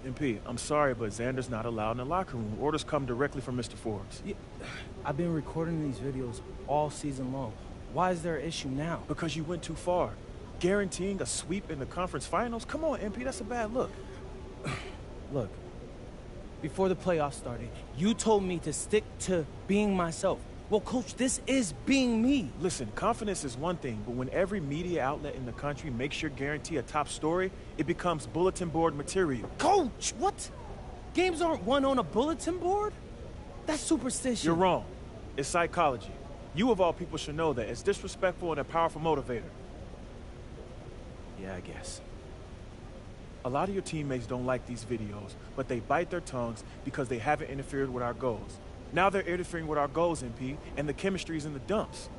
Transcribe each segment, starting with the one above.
MP, I'm sorry, but Xander's not allowed in the locker room. Orders come directly from Mr. Forbes. Yeah, I've been recording these videos all season long. Why is there an issue now? Because you went too far. Guaranteeing a sweep in the conference finals? Come on, MP, that's a bad look. Look, before the playoffs started, you told me to stick to being myself. Well, Coach, this is being me. Listen, confidence is one thing, but when every media outlet in the country makes sure guarantee a top story, it becomes bulletin board material. Coach, what? Games aren't won on a bulletin board? That's superstition. You're wrong. It's psychology. You of all people should know that. It's disrespectful and a powerful motivator. Yeah, I guess. A lot of your teammates don't like these videos, but they bite their tongues because they haven't interfered with our goals. Now they're interfering with our goals, MP, and the chemistry's in the dumps.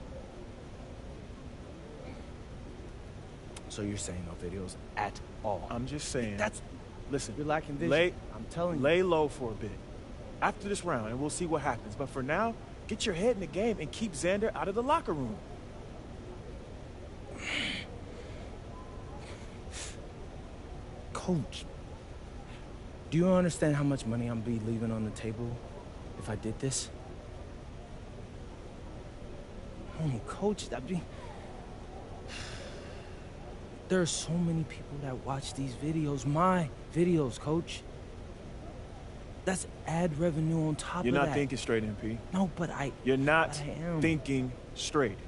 So you're saying no videos at all? I'm just saying. Listen, you're lacking vision. I'm telling you. Lay low for a bit. After this round, and we'll see what happens. But for now, get your head in the game and keep Xander out of the locker room. Coach, do you understand how much money I'm be leaving on the table if I did this? Oh, Coach, there are so many people that watch these videos, my videos, Coach. That's ad revenue on top of that. You're not thinking straight, MP. No, You're not I am. thinking straight.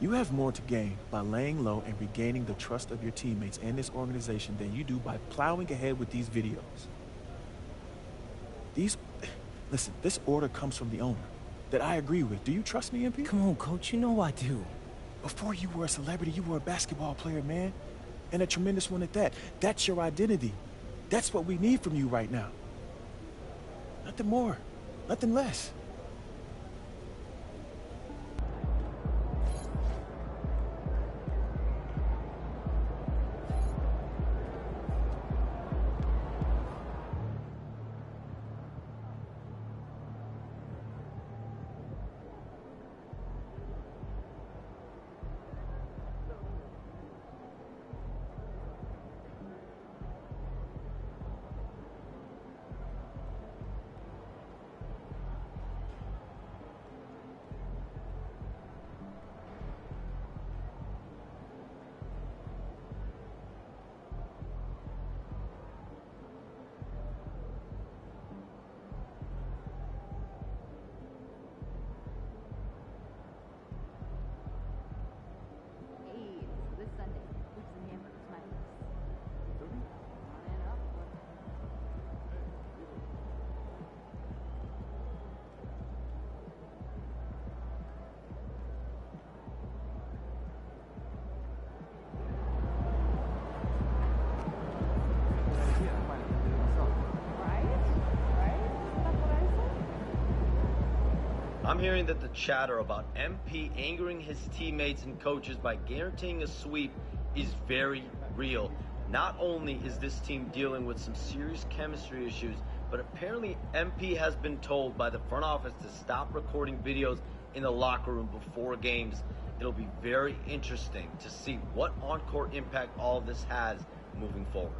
You have more to gain by laying low and regaining the trust of your teammates and this organization than you do by plowing ahead with these videos. Listen, this order comes from the owner that I agree with. Do you trust me, MP? Come on, Coach, you know I do. Before you were a celebrity, you were a basketball player, man. And a tremendous one at that. That's your identity. That's what we need from you right now. Nothing more, nothing less. I'm hearing that the chatter about MP angering his teammates and coaches by guaranteeing a sweep is very real. Not only is this team dealing with some serious chemistry issues, but apparently MP has been told by the front office to stop recording videos in the locker room before games. It'll be very interesting to see what on-court impact all of this has moving forward.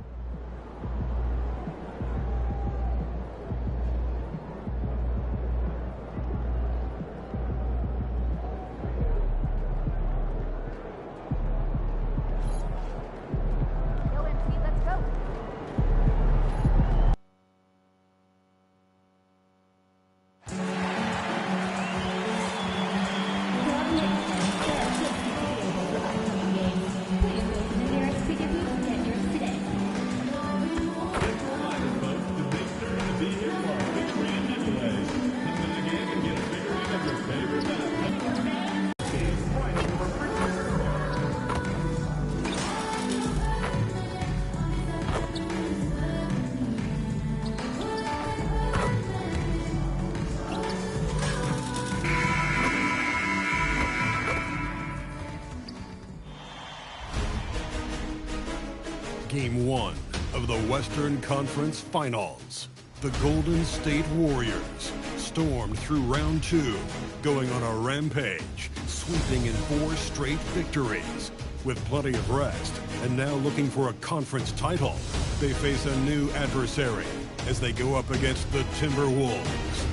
Game 1 of the Western Conference Finals. The Golden State Warriors stormed through round 2, going on a rampage, sweeping in 4 straight victories. With plenty of rest and now looking for a conference title, they face a new adversary as they go up against the Timberwolves.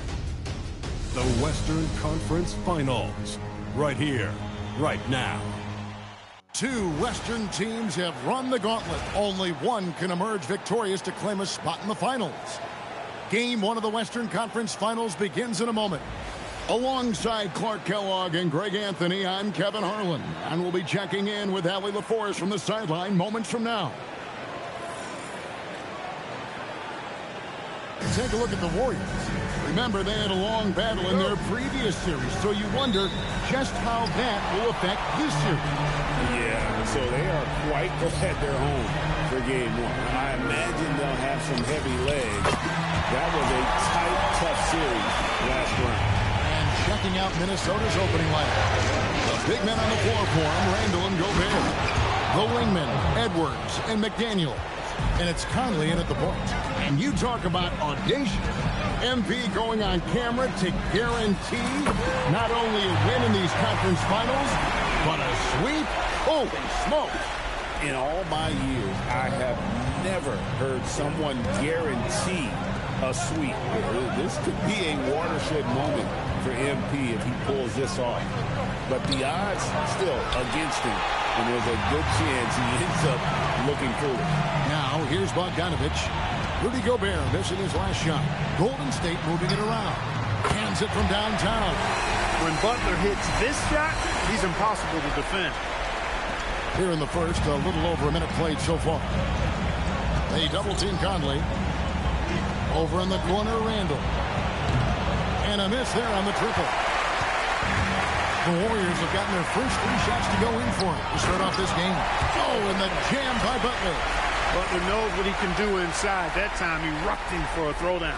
The Western Conference Finals, right here, right now. Two Western teams have run the gauntlet. Only one can emerge victorious to claim a spot in the finals. Game 1 of the Western Conference Finals begins in a moment. Alongside Clark Kellogg and Greg Anthony, I'm Kevin Harlan, and we'll be checking in with Allie LaForce from the sideline moments from now. Take a look at the Warriors. Remember, they had a long battle in their previous series, so you wonder just how that will affect this series. Yeah, so they are quite at their home for game 1. I imagine they'll have some heavy legs. That was a tight, tough series last round. And checking out Minnesota's opening lineup. The big men on the floor for him, Randall and Gobert. The wingmen, Edwards and McDaniel. And it's Conley in at the point. And you talk about audacious. MP going on camera to guarantee not only a win in these conference finals, but a sweep. Holy smoke. In all my years, I have never heard someone guarantee a sweep. This could be a watershed moment for MP if he pulls this off. But the odds still against him. And there's a good chance he ends up looking foolish. Now, here's Bogdanovich. Rudy Gobert missing his last shot. Golden State moving it around. Hands it from downtown. When Butler hits this shot, he's impossible to defend. Here in the first, a little over a minute played so far. They double-team Conley. Over in the corner, Randall. And a miss there on the triple. The Warriors have gotten their first 3 shots to go in for it to start off this game. Oh, and the jam by Butler. Butler knows what he can do inside. That time he rocked him for a throwdown.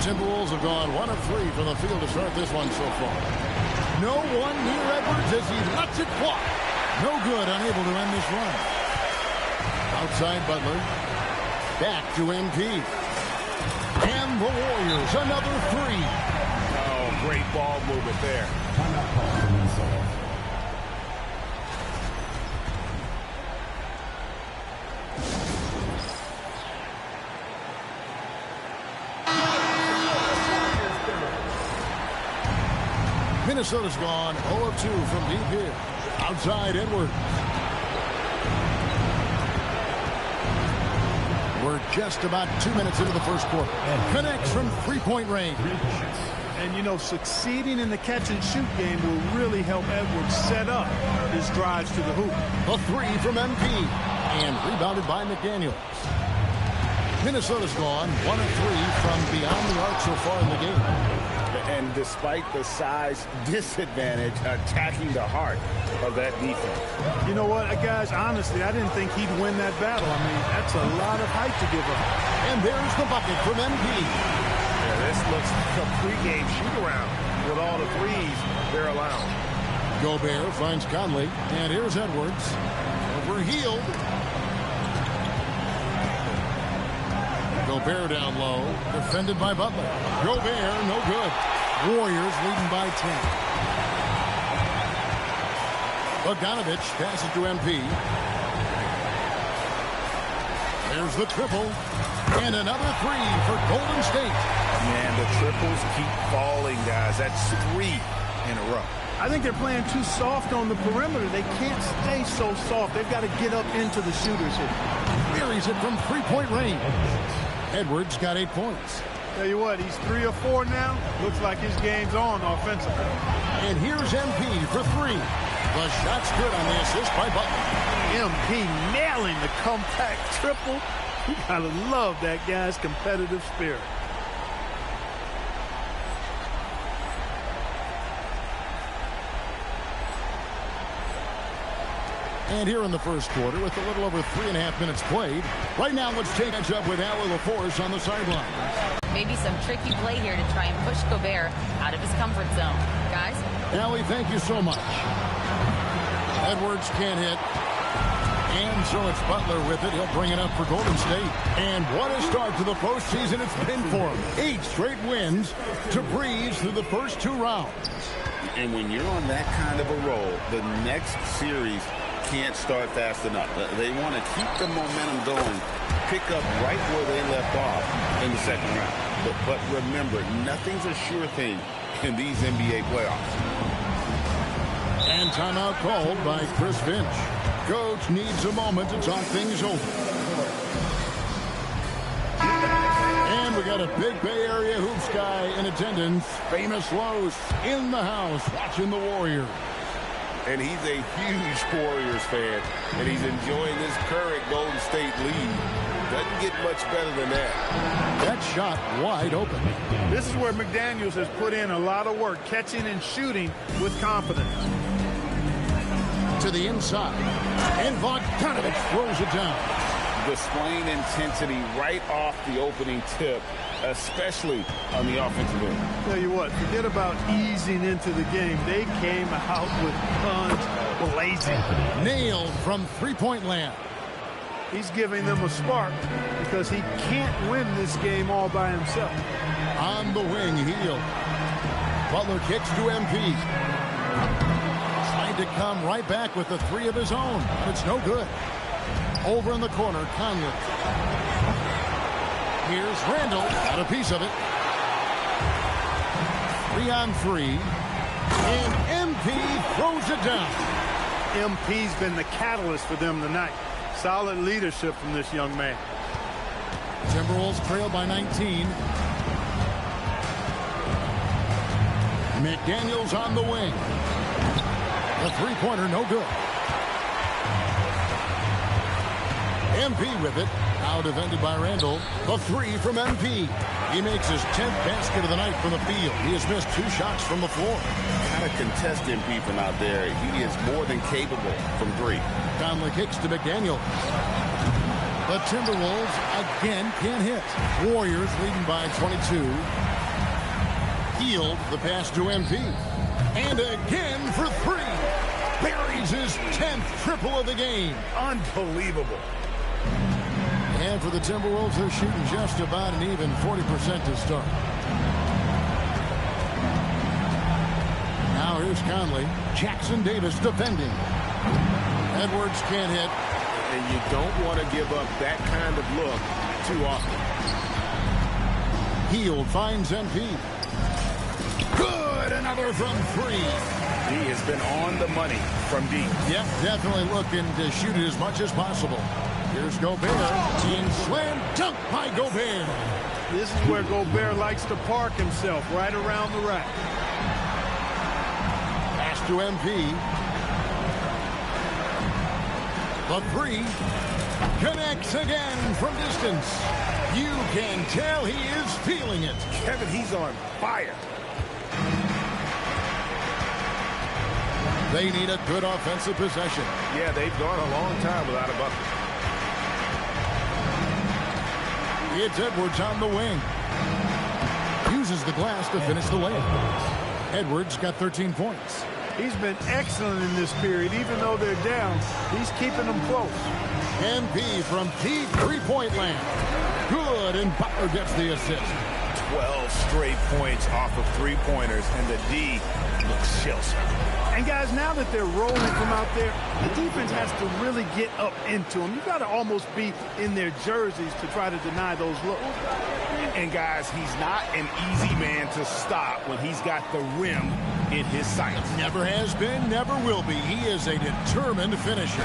Timberwolves have gone 1 of 3 from the field to start this one so far. No one near Edwards as he lets it fly. No good, unable to end this run. Outside Butler. Back to MP. And the Warriors, another 3. Oh, great ball movement there. Minnesota's gone 0 of 2 from deep here. Outside Edwards. We're just about 2 minutes into the first quarter. And connects from three-point range. And, you know, succeeding in the catch-and-shoot game will really help Edwards set up his drives to the hoop. A 3 from MP. And rebounded by McDaniels. Minnesota's gone 1 of 3 from beyond the arc so far in the game. And despite the size disadvantage, attacking the heart of that defense. You know what, guys, honestly, I didn't think he'd win that battle. I mean, that's a lot of height to give up. And there's the bucket from MP. Yeah, this looks like a pregame shoot-around with all the threes they're allowing. Gobert finds Conley, and here's Edwards. Overhealed. Gobert down low, defended by Butler. Gobert, no good. Warriors leading by 10. Bogdanovich passes to MP. There's the triple. And another 3 for Golden State. Man, the triples keep falling, guys. That's 3 in a row. I think they're playing too soft on the perimeter. They can't stay so soft. They've got to get up into the shooters here. Buries it from three-point range. Edwards got 8 points. Tell you what, he's 3 of 4 now. Looks like his game's on offensively. And here's MP for 3. The shot's good on the assist by Butler. MP nailing the compact triple. You gotta love that guy's competitive spirit. And here in the first quarter, with a little over 3.5 minutes played. Right now, let's take catch up with Allie LaForce on the sideline. Maybe some tricky play here to try and push Gobert out of his comfort zone. Guys? Allie, thank you so much. Edwards can't hit. And so it's Butler with it. He'll bring it up for Golden State. And what a start to the postseason it's been for him. 8 straight wins to breeze through the first 2 rounds. And when you're on that kind of a roll, the next series can't start fast enough. They want to keep the momentum going, pick up right where they left off in the second round. But remember, nothing's a sure thing in these NBA playoffs. And timeout called by Chris Finch. Coach needs a moment to talk things over. And we got a big Bay Area hoops guy in attendance. Famous Los in the house watching the Warriors. And he's a huge Warriors fan, and he's enjoying this current Golden State lead. Doesn't get much better than that. That shot wide open. This is where McDaniels has put in a lot of work, catching and shooting with confidence. To the inside. And Bogdanovic throws it down. Displaying intensity right off the opening tip, especially on the offensive end. Tell you what, forget about easing into the game. They came out with guns blazing. Nailed from three-point land. He's giving them a spark because he can't win this game all by himself. On the wing, Hield. Butler kicks to MP. Trying to come right back with the three of his own. It's no good. Over in the corner, Conley. Here's Randall. Got a piece of it. 3-on-3. And MP throws it down. MP's been the catalyst for them tonight. Solid leadership from this young man. Timberwolves trail by 19. McDaniels on the wing. The three-pointer, no good. MP with it. Now defended by Randall. The three from MP. He makes his 10th basket of the night from the field. He has missed 2 shots from the floor. Got to contest MP from out there. He is more than capable from 3. Conley kicks to McDaniel. The Timberwolves again can't hit. Warriors leading by 22. Hield the pass to MP. And again for 3. Buries his 10th triple of the game. Unbelievable. And for the Timberwolves, they're shooting just about an even 40% to start. Now here's Conley. Jackson Davis defending. Edwards can't hit. And you don't want to give up that kind of look too often. Hield finds MP. Good! Another from 3. He has been on the money from deep. Yep, definitely looking to shoot it as much as possible. Here's Gobert. And slam dunk by Gobert. This is where Gobert likes to park himself, right around the rack. Pass to MP. The 3 connects again from distance. You can tell he is feeling it. Kevin, he's on fire. They need a good offensive possession. Yeah, they've gone a long time without a bucket. It's Edwards on the wing. Uses the glass to finish the layup. Edwards got 13 points. He's been excellent in this period. Even though they're down, he's keeping them close. MP from deep three-point land. Good, and Butler gets the assist. 12 straight points off of three-pointers, and the D looks shell-shocked. And guys, now that they're rolling from out there, the defense has to really get up into them. You've got to almost be in their jerseys to try to deny those looks. And guys, he's not an easy man to stop when he's got the rim in his sights. Never has been, never will be. He is a determined finisher.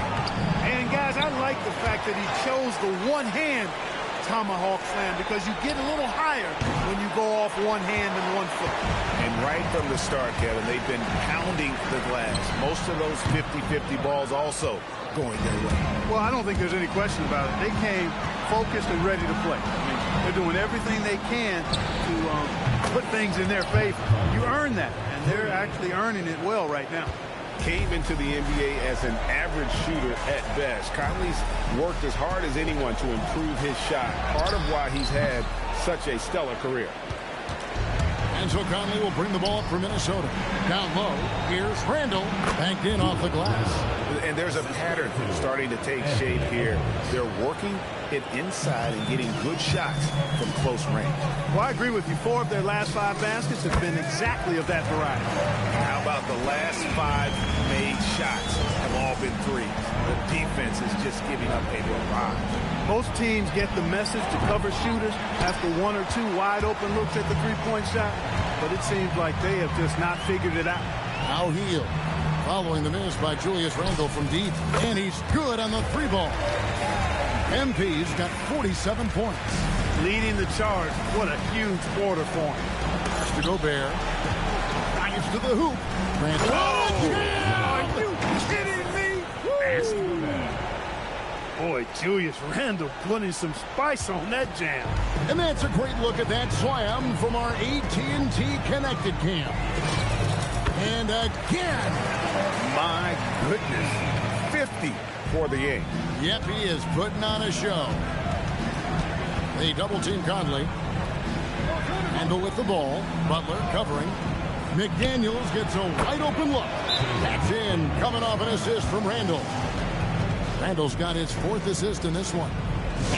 And guys, I like the fact that he chose the one-hand tomahawk slam because you get a little higher when you go off one hand and one foot. And right from the start, Kevin, they've been pounding the glass. Most of those 50-50 balls also going their way. Well, I don't think there's any question about it. They came focused and ready to play. I mean, they're doing everything they can to put things in their favor. You earn that, and they're actually earning it well right now. Came into the NBA as an average shooter at best. Conley's worked as hard as anyone to improve his shot. Part of why he's had such a stellar career. And so Conley will bring the ball up for Minnesota. Down low, here's Randall. Banked in off the glass. And there's a pattern starting to take shape here. They're working it inside and getting good shots from close range. Well, I agree with you. 4 of their last 5 baskets have been exactly of that variety. How about the last 5 made shots have all been threes. The defense is just giving up a barrage. Most teams get the message to cover shooters after one or two wide open looks at the three-point shot, but it seems like they have just not figured it out. Now Hield, following the miss by Julius Randle from deep, and he's good on the three ball. MP's got 47 points. Leading the charge. What a huge quarter for him. Pass to Gobert. Drives to the hoop. Are you kidding me? Boy, Julius Randle putting some spice on that jam. And that's a great look at that slam from our AT&T Connected Cam. And again. My goodness. 50 for the game. Yep, he is putting on a show. They double-team Conley. Randle with the ball. Butler covering. McDaniels gets a wide-open look. That's in, coming off an assist from Randle. Randle's got his 4th assist in this one.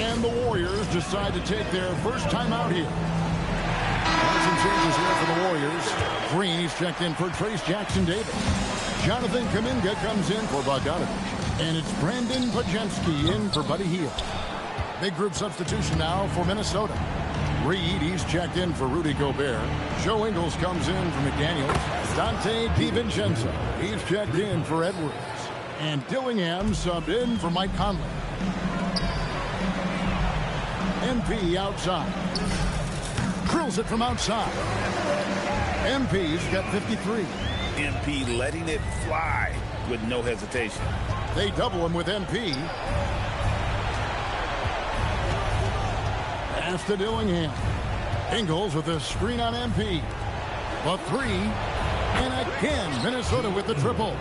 And the Warriors decide to take their first time out here. Some changes here for the Warriors. Green, he's checked in for Trace Jackson-Davis. Jonathan Kuminga comes in for Bogdanovich. And it's Brandon Pajemski in for Buddy Hield. Big group substitution now for Minnesota. Reed, he's checked in for Rudy Gobert. Joe Ingles comes in for McDaniels. Dante DiVincenzo, he's checked in for Edwards. And Dillingham subbed in for Mike Conley. MP outside. Drills it from outside. MP's got 53. MP letting it fly with no hesitation. They double him with MP. Pass to Dillingham. Ingles with a screen on MP. A three. And again, Minnesota with the triple.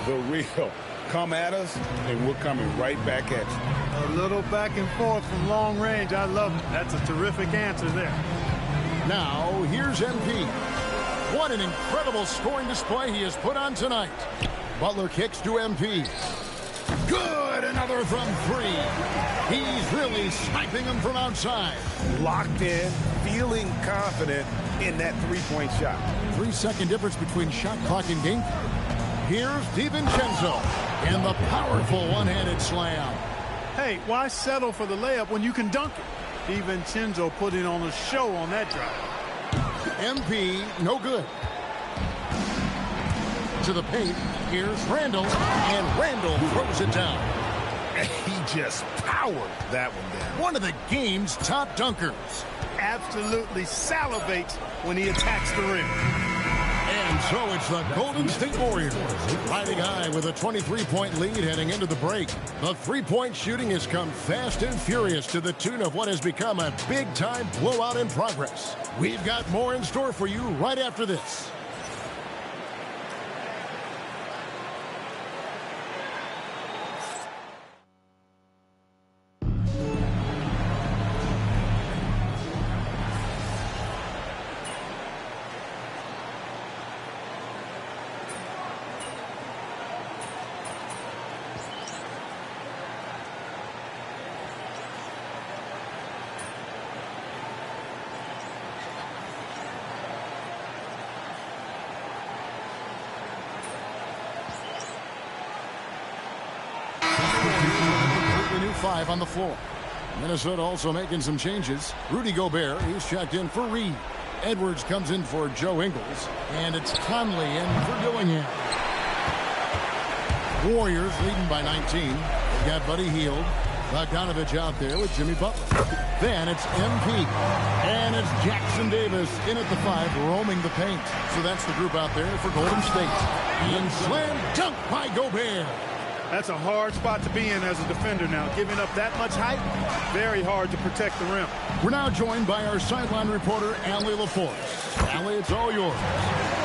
The real. Come at us, and we're coming right back at you. A little back and forth from long range. I love it. That's a terrific answer there. Now, here's MP. What an incredible scoring display he has put on tonight. Butler kicks to MP. Good, another from three. He's really sniping him from outside. Locked in, feeling confident in that three-point shot. 3-second difference between shot clock and game. Here's DiVincenzo and the powerful one-handed slam. Hey, why settle for the layup when you can dunk it? DiVincenzo putting on a show on that drive. MP, no good. To the paint, here's Randle, and Randle throws it down. He just powered that one down. One of the game's top dunkers. Absolutely salivates when he attacks the rim. And so it's the Golden State Warriors riding high with a 23-point lead heading into the break. The three-point shooting has come fast and furious to the tune of what has become a big-time blowout in progress. We've got more in store for you right after this. Five on the floor. Minnesota also making some changes. Rudy Gobert, he's checked in for Reed. Edwards comes in for Joe Ingles. And it's Conley in for Dillingham. Warriors leading by 19. They've got Buddy Hield. Bogdanovich out there with Jimmy Butler. Then it's MP. And it's Jackson Davis in at the 5, roaming the paint. So that's the group out there for Golden State. And slam dunk by Gobert. That's a hard spot to be in as a defender now. Giving up that much height, very hard to protect the rim. We're now joined by our sideline reporter, Allie LaForce. Allie, it's all yours.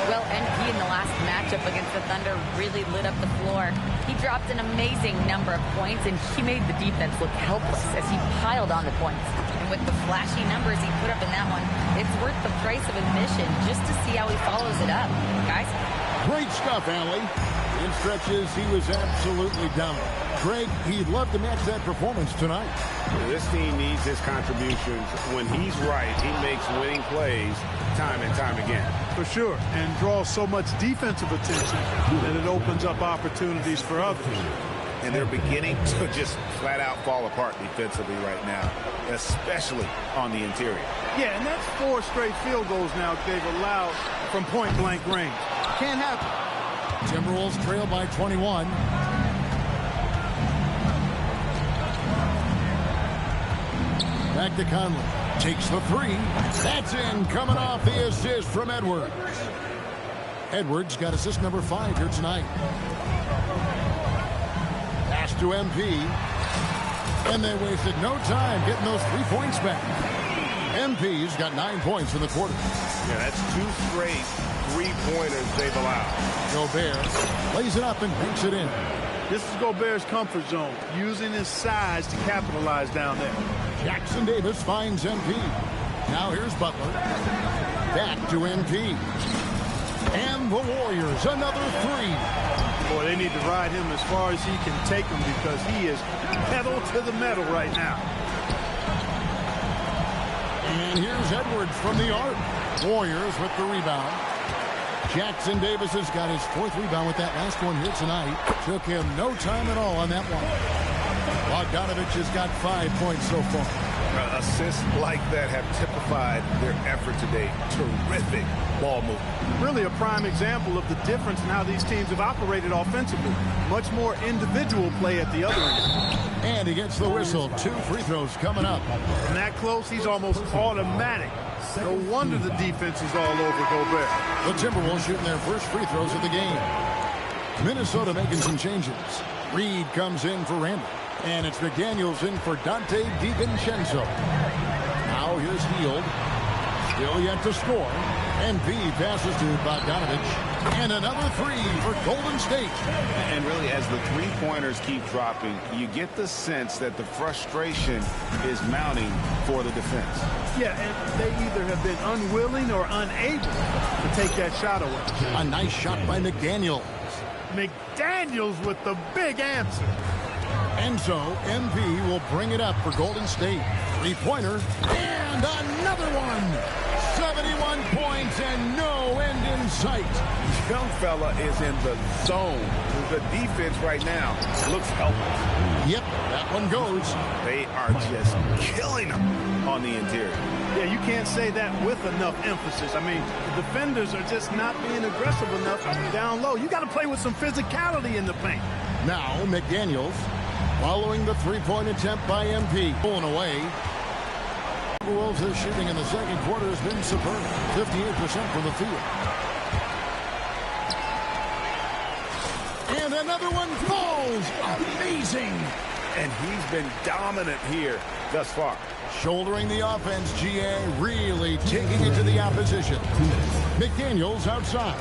Well, NP in the last matchup against the Thunder really lit up the floor. He dropped an amazing number of points, and he made the defense look helpless as he piled on the points. And with the flashy numbers he put up in that one, it's worth the price of admission just to see how he follows it up. Guys? Great stuff, Allie. In stretches, he was absolutely dominant. Greg, he'd love to match that performance tonight. This team needs his contributions. When he's right, he makes winning plays time and time again. For sure, and draws so much defensive attention that it opens up opportunities for others. And they're beginning to just flat out fall apart defensively right now, especially on the interior. Yeah, and that's 4 straight field goals now they've allowed from point-blank range. Can't happen. Timberwolves trail by 21. Back to Conley. Takes the 3. That's in, coming off the assist from Edwards. Edwards got assist number 5 here tonight. Pass to MP. And they wasted no time getting those 3 points back. MP's got 9 points in the quarter. Yeah, that's 2 straight 3-pointers they've allowed. Gobert lays it up and banks it in. This is Gobert's comfort zone, using his size to capitalize down there. Jackson Davis finds MP. Now here's Butler. Back to MP. And the Warriors, another 3. Boy, they need to ride him as far as he can take him because he is pedal to the metal right now. And here's Edwards from the arc. Warriors with the rebound. Jackson Davis has got his 4th rebound with that last one here tonight. Took him no time at all on that one. Bogdanovich has got 5 points so far. Assists like that have typified their effort today. Terrific ball movement. Really a prime example of the difference in how these teams have operated offensively. Much more individual play at the other end. And he gets the whistle. 2 free throws coming up. From that close, he's almost automatic. No wonder the defense is all over Gobert. The Timberwolves shooting their first free throws of the game. Minnesota making some changes. Reed comes in for Randall. And it's McDaniels in for Dante DiVincenzo. Now here's Hield. Still yet to score. And B passes to Bogdanovich. And another 3 for Golden State. And really, as the 3-pointers keep dropping, you get the sense that the frustration is mounting for the defense. Yeah, and they either have been unwilling or unable to take that shot away. A nice shot by McDaniels. McDaniels with the big answer. And so, MP will bring it up for Golden State. 3-pointer. And another one. 71 points and no end in sight. Young fella is in the zone. The defense right now looks helpless. Yep, that one goes. They are just killing them on the interior. Yeah, you can't say that with enough emphasis. I mean, the defenders are just not being aggressive enough down low. You got to play with some physicality in the paint. Now, McDaniels following the 3-point attempt by MP. Pulling away. Timberwolves' shooting in the second quarter has been superb. 58% from the field. And another one falls. Amazing. And he's been dominant here thus far. Shouldering the offense, GA really taking it to the opposition. McDaniels outside.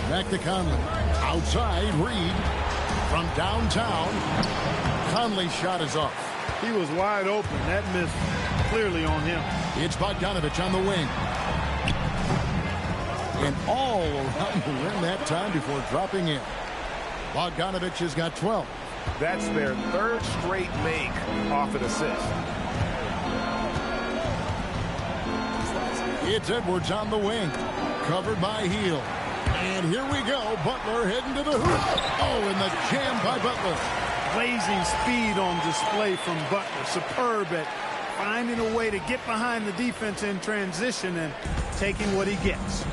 Back to Conley. Outside, Reed. From downtown. Conley's shot is off. He was wide open. That missed clearly on him. It's Bogdanovich on the wing. And all around the rim that time before dropping in. Bogdanovich has got 12. That's their 3rd straight make off an assist. It's Edwards on the wing. Covered by Hield. And here we go. Butler heading to the hoop. Oh, and the jam by Butler. Blazing speed on display from Butler. Superb at finding a way to get behind the defense in transition and taking what he gets.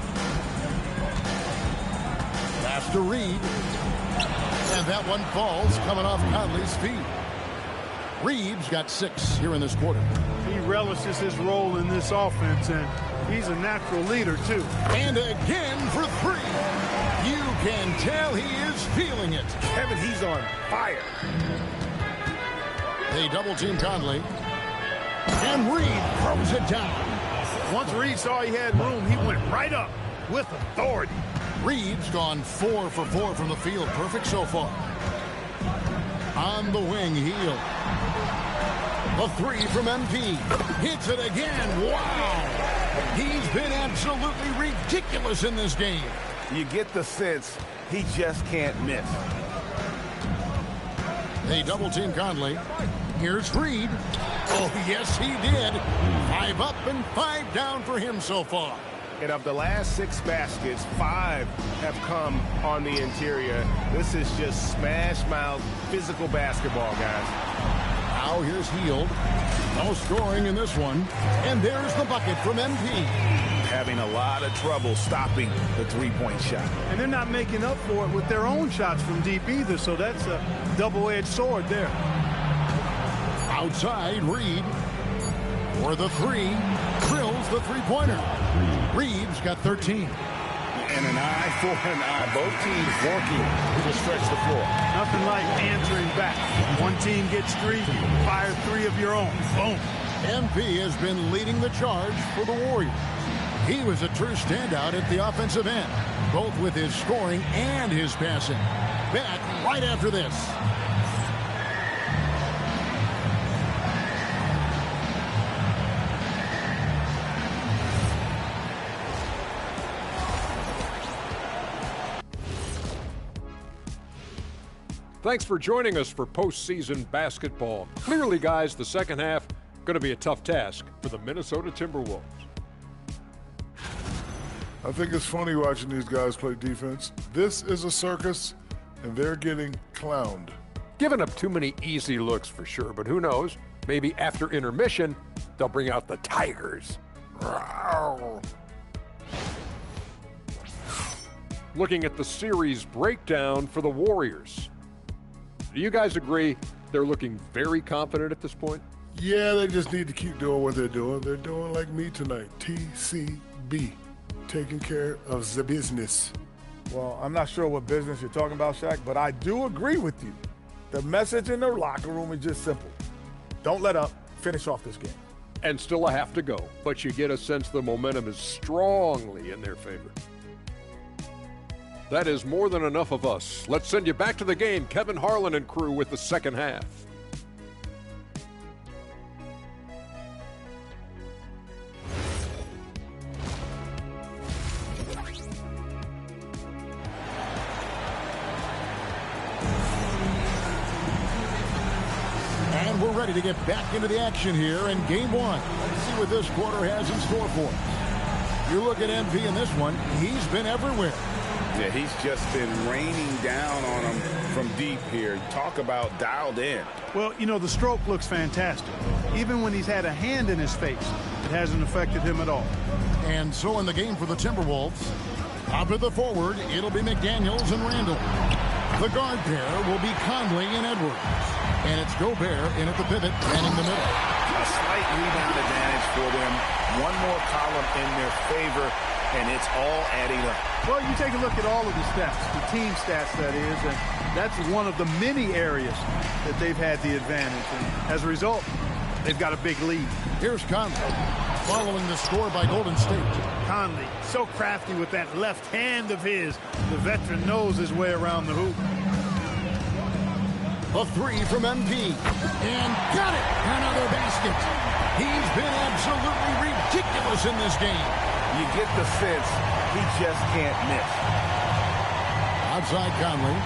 Pass to Reed. And that one falls coming off Conley's feet. Reed's got 6 here in this quarter. He relishes his role in this offense, and he's a natural leader, too. And again for 3. You can tell he is feeling it. Kevin, he's on fire. They double-team Conley. And Reed throws it down. Once Reed saw he had room, he went right up with authority. Reed's gone 4 for 4 from the field. Perfect so far. On the wing, Hield. The 3 from MP. Hits it again. Wow. He's been absolutely ridiculous in this game. You get the sense he just can't miss. They double team Conley. Here's Reed. Oh, yes, he did. 5 up and 5 down for him so far. And of the last 6 baskets, 5 have come on the interior. This is just smash mouth physical basketball, guys. Now here's Hield. No scoring in this one. And there's the bucket from MP. Having a lot of trouble stopping the three-point shot. And they're not making up for it with their own shots from deep either, so that's a double-edged sword there. Outside, Reed. For the 3. Drills the three-pointer. Reed's got 13. And an eye for an eye. Both teams working to stretch the floor. Nothing like answering back. One team gets 3, fire 3 of your own. Boom. MP has been leading the charge for the Warriors. He was a true standout at the offensive end, both with his scoring and his passing. Back right after this. Thanks for joining us for postseason basketball. Clearly, guys, the second half going to be a tough task for the Minnesota Timberwolves. I think it's funny watching these guys play defense. This is a circus, and they're getting clowned. Giving up too many easy looks for sure, but who knows? Maybe after intermission, they'll bring out the Tigers. Looking at the series breakdown for the Warriors. Do you guys agree they're looking very confident at this point? Yeah, they just need to keep doing what they're doing. They're doing like me tonight, TCB, taking care of the business. Well, I'm not sure what business you're talking about, Shaq, but I do agree with you. The message in the locker room is just simple. Don't let up. Finish off this game. And still a half to go, but you get a sense the momentum is strongly in their favor. That is more than enough of us. Let's send you back to the game. Kevin Harlan and crew with the second half. And we're ready to get back into the action here in game 1. Let's see what this quarter has in store for us. You look at MP in this one, he's been everywhere. Yeah, he's just been raining down on him from deep here. Talk about dialed in. Well, you know, the stroke looks fantastic. Even when he's had a hand in his face, it hasn't affected him at all. And so in the game for the Timberwolves, up at the forward, it'll be McDaniels and Randall. The guard pair will be Conley and Edwards. And it's Gobert in at the pivot, manning the middle. A slight rebound advantage for them. One more column in their favor, and it's all adding up. Well, you take a look at all of the stats, the team stats, that is, and that's one of the many areas that they've had the advantage. And as a result, they've got a big lead. Here's Conley, following the score by Golden State. Conley, so crafty with that left hand of his. The veteran knows his way around the hoop. A 3 from MP. And got it! Another basket. He's been absolutely ridiculous in this game. You get the sense he just can't miss. Outside Conley.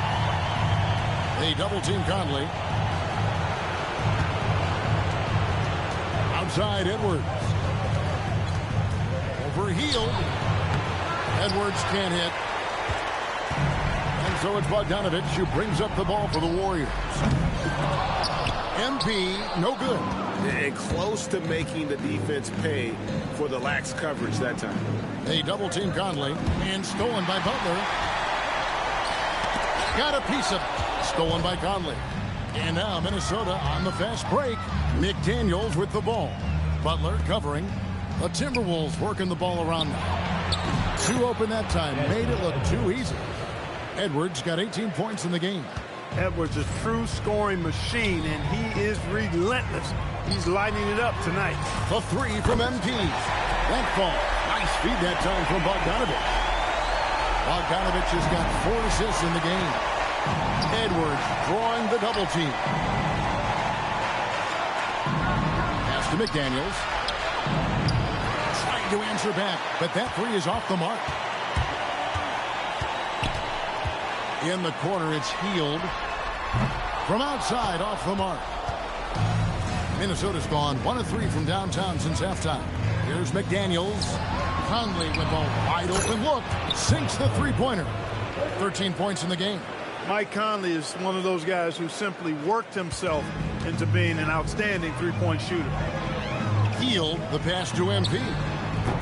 They double team Conley. Outside Edwards. Over Hield. Edwards can't hit. And so it's Bogdanovich who brings up the ball for the Warriors. MP, no good. And close to making the defense pay for the lax coverage that time. They double team Conley, and stolen by Butler. Got a piece of it. Stolen by Conley. And now Minnesota on the fast break. McDaniels with the ball. Butler covering. The Timberwolves working the ball around now. Too open that time. Made it look too easy. Edwards got 18 points in the game. Edwards is a true scoring machine, and he is relentless. He's lighting it up tonight. The 3 from MP. That ball. Nice feed that time from Bogdanovich. Bogdanovich has got 4 assists in the game. Edwards drawing the double team. Pass to McDaniels. Trying to answer back, but that 3 is off the mark. In the corner, it's Healed. From outside, off the mark. Minnesota's gone 1 of 3 from downtown since halftime. Here's McDaniels. Conley with a wide open look. Sinks the three-pointer. 13 points in the game. Mike Conley is one of those guys who simply worked himself into being an outstanding three-point shooter. Healed the pass to MP.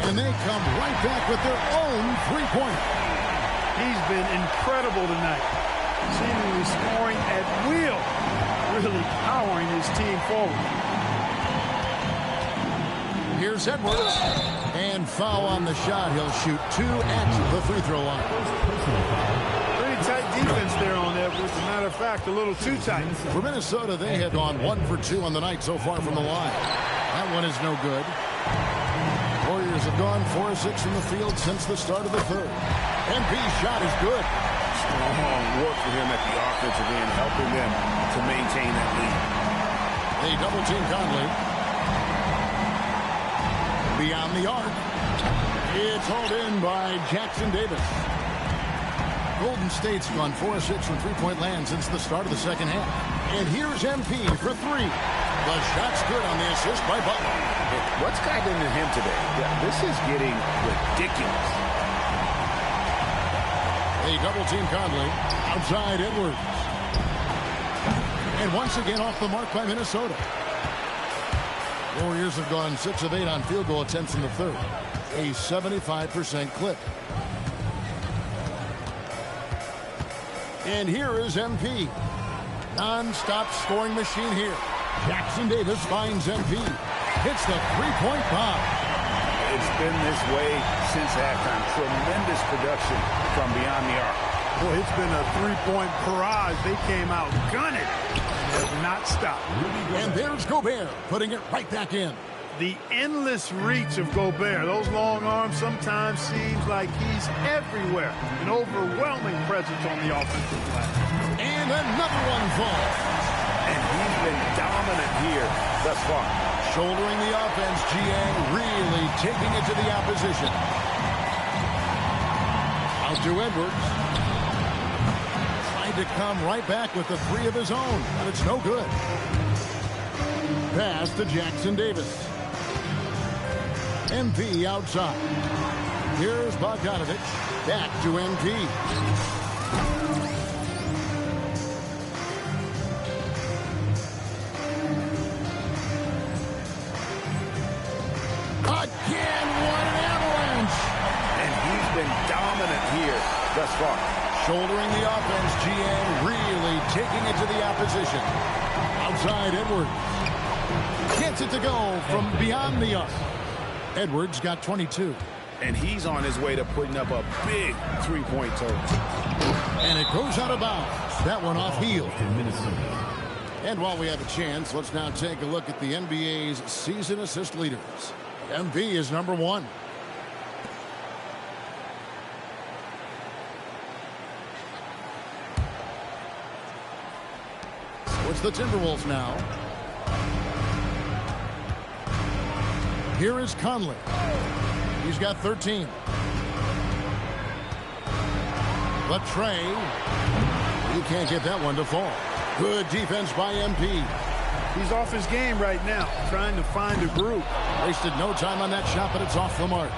And they come right back with their own three-pointer. He's been incredible tonight. Seemingly scoring at will. Really powering his team forward. Here's Edwards. And foul on the shot. He'll shoot 2 at the free throw line. Pretty tight defense there on Edwards. As a matter of fact, a little too tight. For Minnesota, they have gone 1 for 2 on the night so far from the line. That one is no good. Warriors have gone 4 of 6 from the field since the start of the third. MP's shot is good. Strong work for him at the offensive end, helping them to maintain that lead. They double-team Conley. Beyond the arc. It's hauled in by Jackson Davis. Golden State's gone 4 of 6 from three-point land since the start of the second half. And here's MP for 3. The shot's good on the assist by Butler. What's gotten into him today? Yeah, this is getting ridiculous. They double-team Conley. Outside Edwards. And once again off the mark by Minnesota. Warriors have gone 6 of 8 on field goal attempts in the third. A 75% clip. And here is MP. Non-stop scoring machine here. Jackson Davis finds MP. Hits the three-point bomb. It's been this way since halftime. Tremendous production from beyond the arc. Boy, it's been a three-point barrage. They came out gunning and have not stopped. And there's Gobert putting it right back in. The endless reach of Gobert. Those long arms sometimes seems like he's everywhere. An overwhelming presence on the offensive glass. And another one falls. And he's been dominant here thus far. Shouldering the offense, GA really taking it to the opposition. Out to Edwards. Tried to come right back with the 3 of his own, but it's no good. Pass to Jackson Davis. MP outside. Here's Bogdanovich. Back to MP. Again, what an avalanche! And he's been dominant here thus far. Shouldering the offense, GA really taking it to the opposition. Outside Edwards. Gets it to go from beyond the arc. Edwards got 22. And he's on his way to putting up a big three-point total. And it goes out of bounds. That one off heel. And while we have a chance, let's now take a look at the NBA's season assist leaders. MV is number 1. So it's the Timberwolves now. Here is Conley. He's got 13. But Trey, he can't get that one to fall. Good defense by MP. He's off his game right now, trying to find a groove. Wasted no time on that shot, but it's off the mark.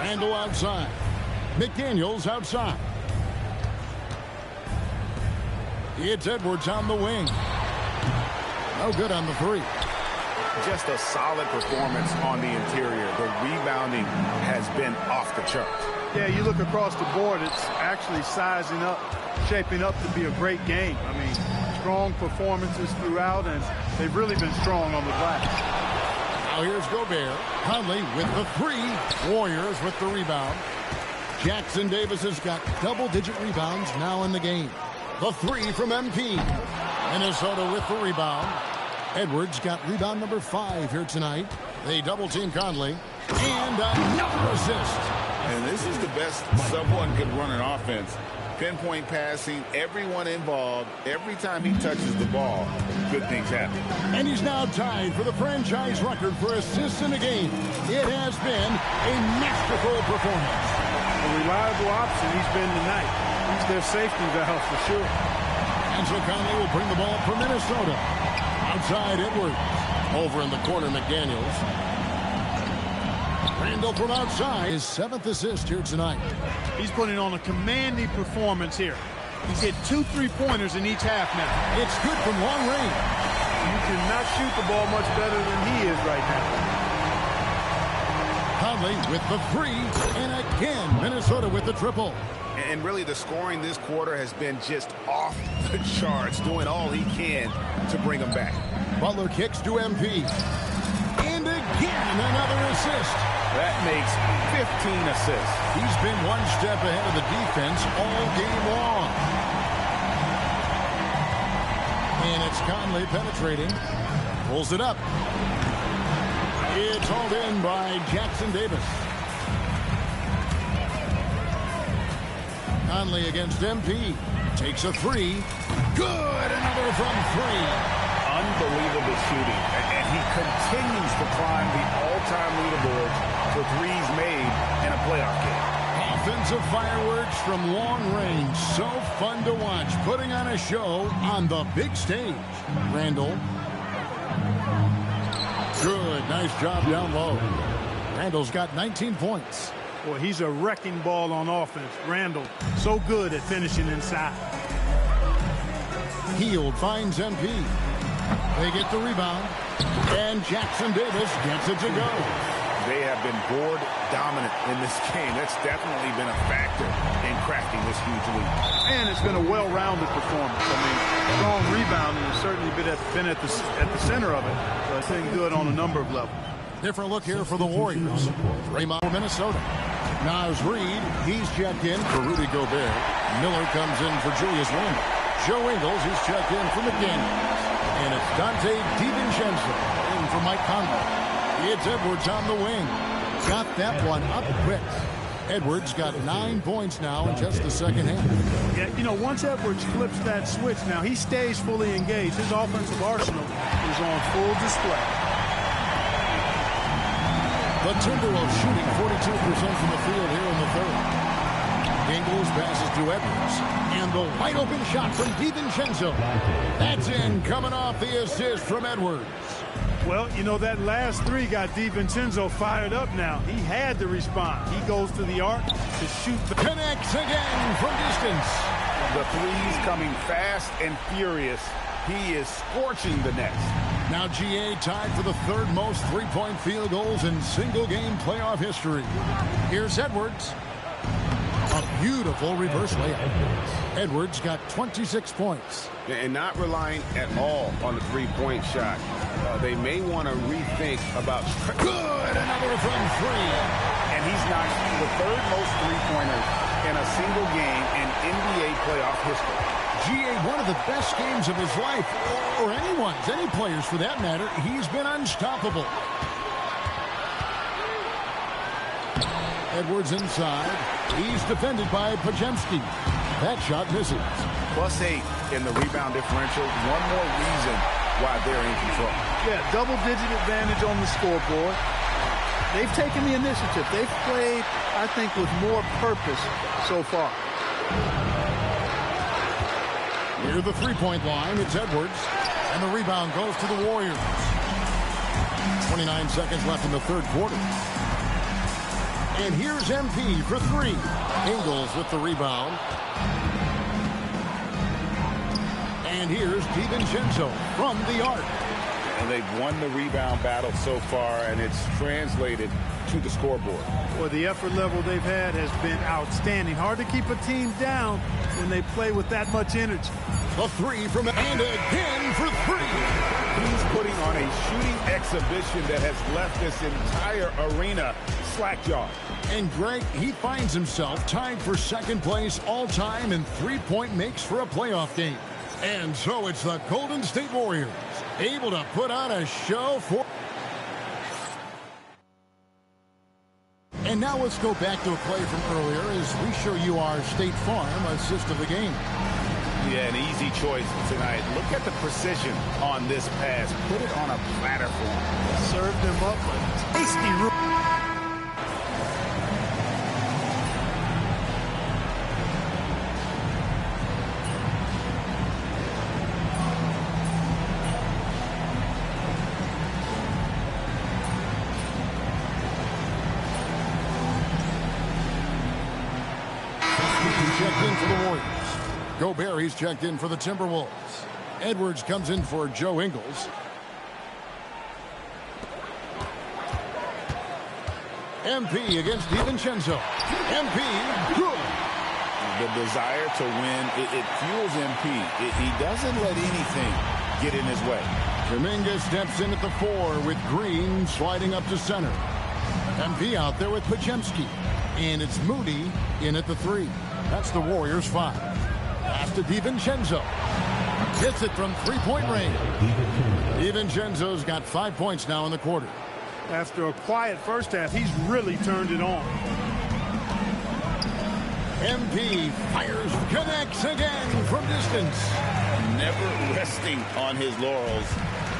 Randall outside. McDaniels outside. It's Edwards on the wing. No good on the 3. Just a solid performance on the interior. The rebounding has been off the charts. Yeah, you look across the board, it's actually sizing up, shaping up to be a great game. I mean, strong performances throughout, and they've really been strong on the glass. Now here's Gobert. Conley with the 3. Warriors with the rebound. Jackson Davis has got double-digit rebounds now in the game. The 3 from MP. Minnesota with the rebound. Edwards got rebound number 5 here tonight. They double-team Conley. And another assist. And this is the best someone could run an offense. Pinpoint passing, everyone involved. Every time he touches the ball, good things happen. And he's now tied for the franchise record for assists in a game. It has been a masterful performance. a reliable option he's been tonight. He's their safety valve for sure. And so Conley will bring the ball up for Minnesota. Outside Edwards. Over in the corner, McDaniels. Randall from outside. His 7th assist here tonight. He's putting on a commanding performance here. He's hit 2 3-pointers in each half now. It's good from long range. You cannot shoot the ball much better than he is right now. Conley with the 3. And again, Minnesota with the triple. And really, the scoring this quarter has been just off the charts, doing all he can to bring them back. Butler kicks to MP. And again, another assist. That makes 15 assists. He's been one step ahead of the defense all game long. And it's Conley penetrating. Pulls it up. It's hauled in by Jackson Davis. Conley against MP. Takes a 3. Good. Another from 3. Unbelievable shooting. And he continues to climb the all-time leaderboard for threes made in a playoff game. Offensive fireworks from long range. So fun to watch. Putting on a show on the big stage. Randall. Good. Nice job down low. Randall's got 19 points. Boy, he's a wrecking ball on offense. Randall, so good at finishing inside. Hield finds MP. They get the rebound. And Jackson Davis gets it to go. They have been board dominant in this game. That's definitely been a factor in cracking this huge lead. And it's been a well-rounded performance. I mean, strong rebounding has certainly been at the center of it. So it's been good on a number of levels. Different look here for the Warriors. Raymond, Minnesota. Naz Reid, he's checked in for Rudy Gobert. Miller comes in for Julius Randle. Joe Ingles, he's checked in for McDaniels. And it's Dante DiVincenzo in for Mike Conley. It's Edwards on the wing. Got that one up quick. Edwards got 9 points now in just the second half. Yeah, you know, once Edwards flips that switch now, he stays fully engaged. His offensive arsenal is on full display. The Timberwolves shooting 42% from the field here in the third. Ingles passes to Edwards. And the wide open shot from DiVincenzo. That's in, coming off the assist from Edwards. Well, you know, that last 3 got DiVincenzo fired up now. He had to respond. He goes to the arc to shoot. Connects again from distance. The threes coming fast and furious. He is scorching the nets. Now GA tied for the 3rd most three-point field goals in single-game playoff history. Here's Edwards. A beautiful reverse layup. Edwards got 26 points. And not relying at all on the three-point shot. They may want to rethink about... Good! Another from 3. And he's knocked the 3rd most three-pointers in a single game in NBA playoff history. GA, one of the best games of his life, or anyone's, any players for that matter. He's been unstoppable. Edwards inside. He's defended by Pajemski. That shot misses. +8 in the rebound differential. One more reason why they're in control. Yeah, double-digit advantage on the scoreboard. They've taken the initiative. They've played, I think, with more purpose so far. Near the three-point line, it's Edwards. And the rebound goes to the Warriors. 29 seconds left in the third quarter. And here's MP for 3. Ingles with the rebound. And here's DiVincenzo from the arc. And they've won the rebound battle so far, and it's translated to the scoreboard. Well, the effort level they've had has been outstanding. Hard to keep a team down when they play with that much energy. A 3 from and again for 3. He's putting on a shooting exhibition that has left this entire arena slack-jawed. And Greg, he finds himself tied for second place all-time in three-point makes for a playoff game. And so it's the Golden State Warriors able to put on a show for... And now let's go back to a play from earlier as we show you our State Farm assist of the game. Yeah, an easy choice tonight. Look at the precision on this pass. Put it on a platter for him. Served him up a tasty room. checked in for the Warriors. Gobert, he's checked in for the Timberwolves. Edwards comes in for Joe Ingles. MP against DiVincenzo. MP, good. The desire to win, it fuels MP. He doesn't let anything get in his way. Kuminga steps in at the 4 with Green sliding up to center. MP out there with Podziemski. And it's Moody in at the 3. That's the Warriors' 5. Pass to DiVincenzo. Hits it from three-point range. DiVincenzo's got 5 points now in the quarter. After a quiet first half, he's really turned it on. MP fires, connects again from distance. Never resting on his laurels.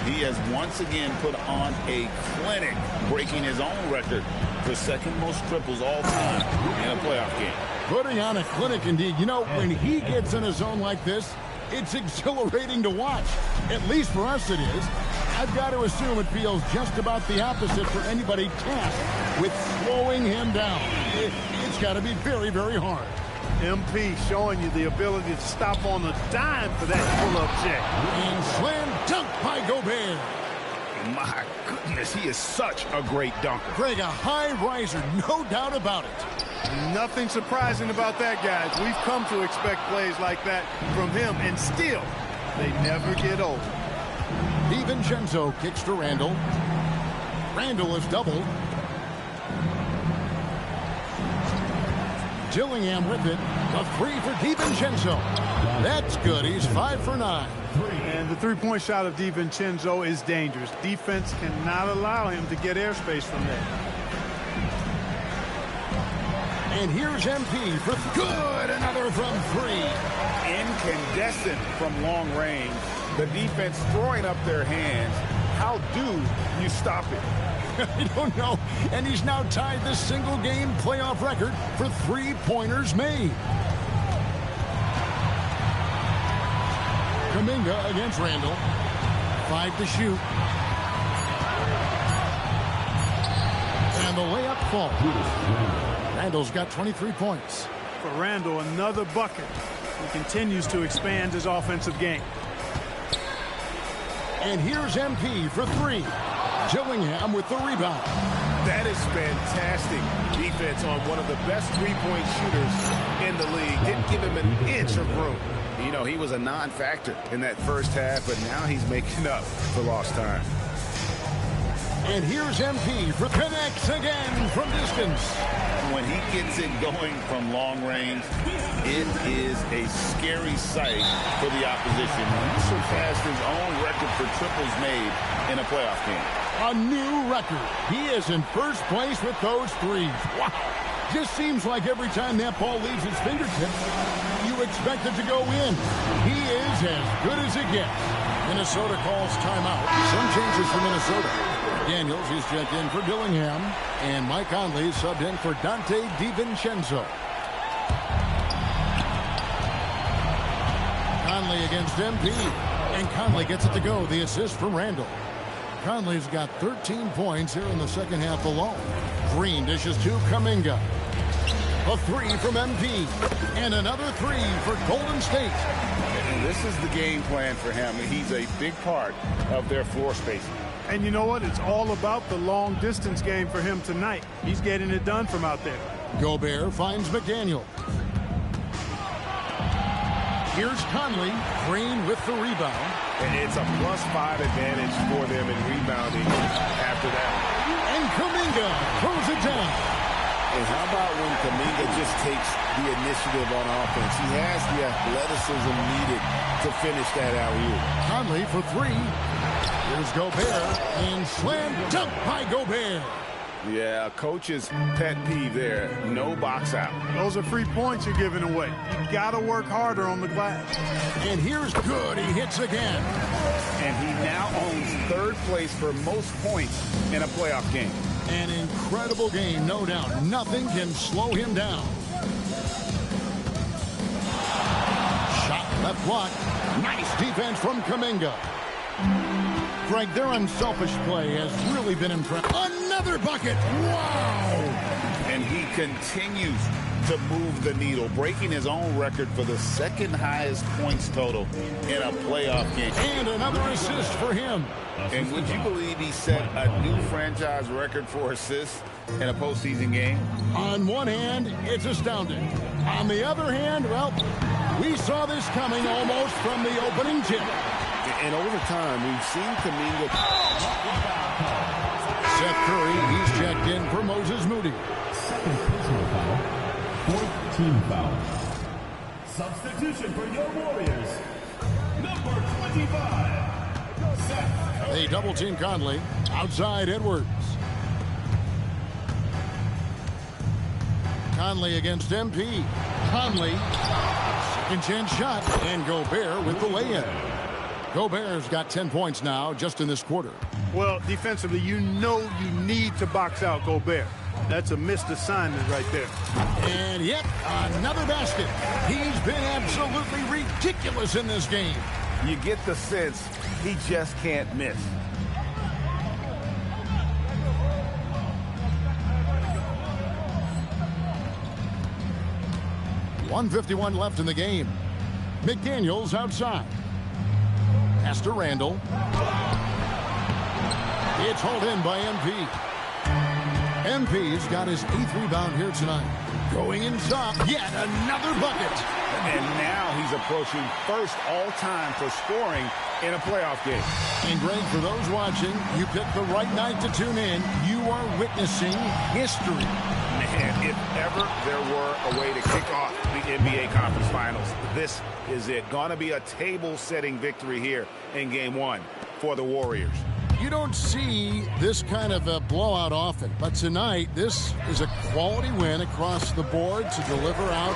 He has once again put on a clinic, breaking his own record for second most triples all time in a playoff game. Putting on a clinic indeed. You know, when he gets in a zone like this, it's exhilarating to watch. At least for us it is. I've got to assume it feels just about the opposite for anybody tasked with slowing him down. It's got to be very, very hard. MP showing you the ability to stop on a dime for that pull-up check. And slam dunk by Gobert. My goodness, he is such a great dunker. Greg, a high riser, no doubt about it. Nothing surprising about that, guys. We've come to expect plays like that from him, and still, they never get old. DiVincenzo kicks to Randall. Randall is doubled. Dillingham with it. A 3 for DiVincenzo. That's good. He's 5 for 9. And the three-point shot of DiVincenzo is dangerous. Defense cannot allow him to get airspace from there. And here's MP for good. Another from 3. Incandescent from long range. The defense throwing up their hands. How do you stop it? I don't know. And he's now tied the single-game playoff record for three-pointers made. Kuminga against Randall. 5 to shoot. And the layup falls. Randall's got 23 points. For Randall, another bucket. He continues to expand his offensive game. And here's MP for 3. Dillingham with the rebound. That is fantastic defense on one of the best three-point shooters in the league. Didn't give him an inch of room. You know, he was a non-factor in that first half, but now he's making up for lost time. And here's MP for connects again from distance. When he gets it going from long range, it is a scary sight for the opposition. He surpassed his own record for triples made in a playoff game. A new record. He is in first place with those 3s. Wow. Just seems like every time that ball leaves his fingertips, you expect it to go in. He is as good as it gets. Minnesota calls timeout. Some changes for Minnesota. Daniels is checked in for Dillingham, and Mike Conley subbed in for Dante DiVincenzo. Conley against MP, and Conley gets it to go. The assist from Randall. Conley's got 13 points here in the second half alone. Green dishes to Kuminga. A 3 from MP, and another 3 for Golden State. And this is the game plan for him. He's a big part of their floor spacing. And you know what? It's all about the long-distance game for him tonight. He's getting it done from out there. Gobert finds McDaniel. Here's Conley. Green with the rebound. And it's a +5 advantage for them in rebounding after that. And Kuminga throws it down. And how about when Kuminga just takes the initiative on offense? He has the athleticism needed to finish that alley-oop. Conley for 3. Here's Gobert, and slam dunk by Gobert. Yeah, coach's pet peeve there. No box out. Those are free points you're giving away. You got to work harder on the glass. And here's good. He hits again. And he now owns 3rd place for most points in a playoff game. An incredible game, no doubt. Nothing can slow him down. Shot left block. Nice defense from Kuminga. Greg, their unselfish play has really been impressive. Another bucket! Wow! And he continues to move the needle, breaking his own record for the second highest points total in a playoff game. And another assist for him. And would you believe he set a new franchise record for assists in a postseason game? On one hand, it's astounding. On the other hand, well, we saw this coming almost from the opening tip. And over time, we've seen Kuminga. Seth Curry, he's checked in for Moses Moody. Second personal foul. Fourth team foul. Substitution for your Warriors. Number 25. Seth. They double team Conley. Outside Edwards. Conley against MP. Conley. Second chance shot. And Gobert with the lay-in. Gobert's got 10 points now just in this quarter. Well, defensively, you know you need to box out Gobert. That's a missed assignment right there. And yet, another basket. He's been absolutely ridiculous in this game. You get the sense he just can't miss. .151 left in the game. McDaniels outside. Pass to Randall. It's hauled in by MP. MP's got his 8th rebound here tonight. Going inside, yet another bucket. And now he's approaching first all-time for scoring in a playoff game. And Greg, for those watching, you picked the right night to tune in. You are witnessing history. Man, if ever there were a way to kick off the NBA Conference Finals, this is it. Gonna be a table-setting victory here in Game 1 for the Warriors. You don't see this kind of a blowout often, but tonight this is a quality win across the board to deliver out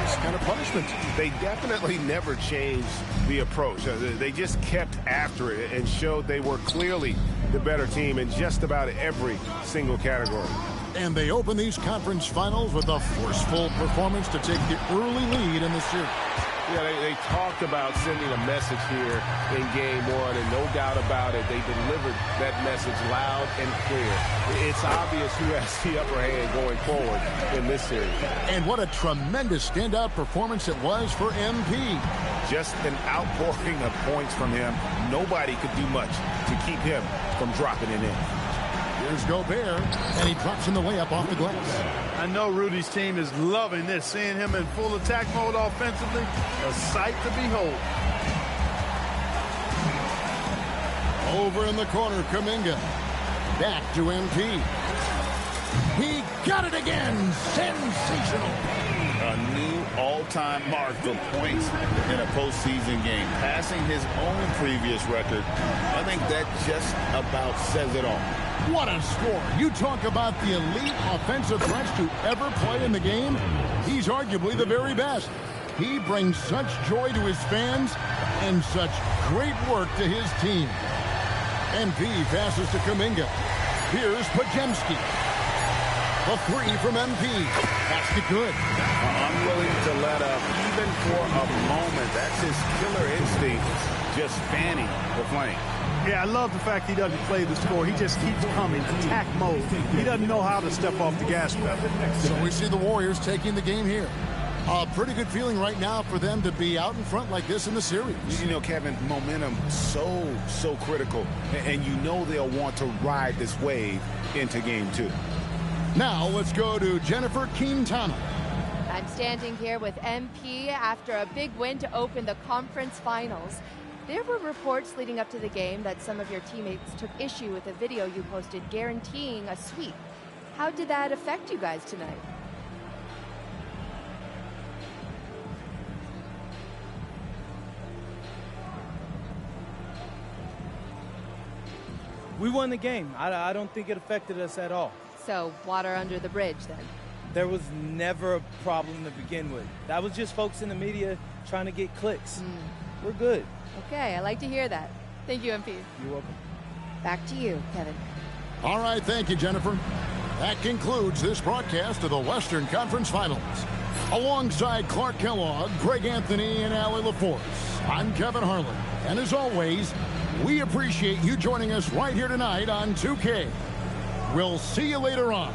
this kind of punishment. They definitely never changed the approach. They just kept after it and showed they were clearly the better team in just about every single category. And they open these conference finals with a forceful performance to take the early lead in the series. Yeah, they talked about sending a message here in Game 1, and no doubt about it, they delivered that message loud and clear. It's obvious who has the upper hand going forward in this series. And what a tremendous standout performance it was for MP. Just an outpouring of points from him. Nobody could do much to keep him from dropping it in. Here's Gobert, and he drops in the layup off the glass. I know Rudy's team is loving this, seeing him in full attack mode offensively. A sight to behold. Over in the corner, Kuminga. Back to MP. He got it again. Sensational. A new all-time mark for points in a postseason game. Passing his own previous record. I think that just about says it all. What a score. You talk about the elite offensive threats to ever play in the game. He's arguably the very best. He brings such joy to his fans and such great work to his team. MP passes to Kuminga. Here's Pajemski. The three from MP. Basket good. Unwilling to let up even for a moment. That's his killer instinct. Just fanning the flame. Yeah, I love the fact he doesn't play the score. He just keeps coming, attack mode. He doesn't know how to step off the gas pedal. So we see the Warriors taking the game here. A pretty good feeling right now for them to be out in front like this in the series. You know, Kevin, momentum so critical. And you know they'll want to ride this wave into Game 2. Now let's go to Jennifer Quintana. I'm standing here with MP after a big win to open the conference finals. There were reports leading up to the game that some of your teammates took issue with a video you posted guaranteeing a sweep. How did that affect you guys tonight? We won the game. I don't think it affected us at all. So, water under the bridge, then? There was never a problem to begin with. That was just folks in the media trying to get clicks. We're good. Okay, I like to hear that. Thank you, MP. You're welcome. Back to you, Kevin. All right, thank you, Jennifer. That concludes this broadcast of the Western Conference Finals. Alongside Clark Kellogg, Greg Anthony, and Allie LaForce, I'm Kevin Harlan. And as always, we appreciate you joining us right here tonight on 2K. We'll see you later on.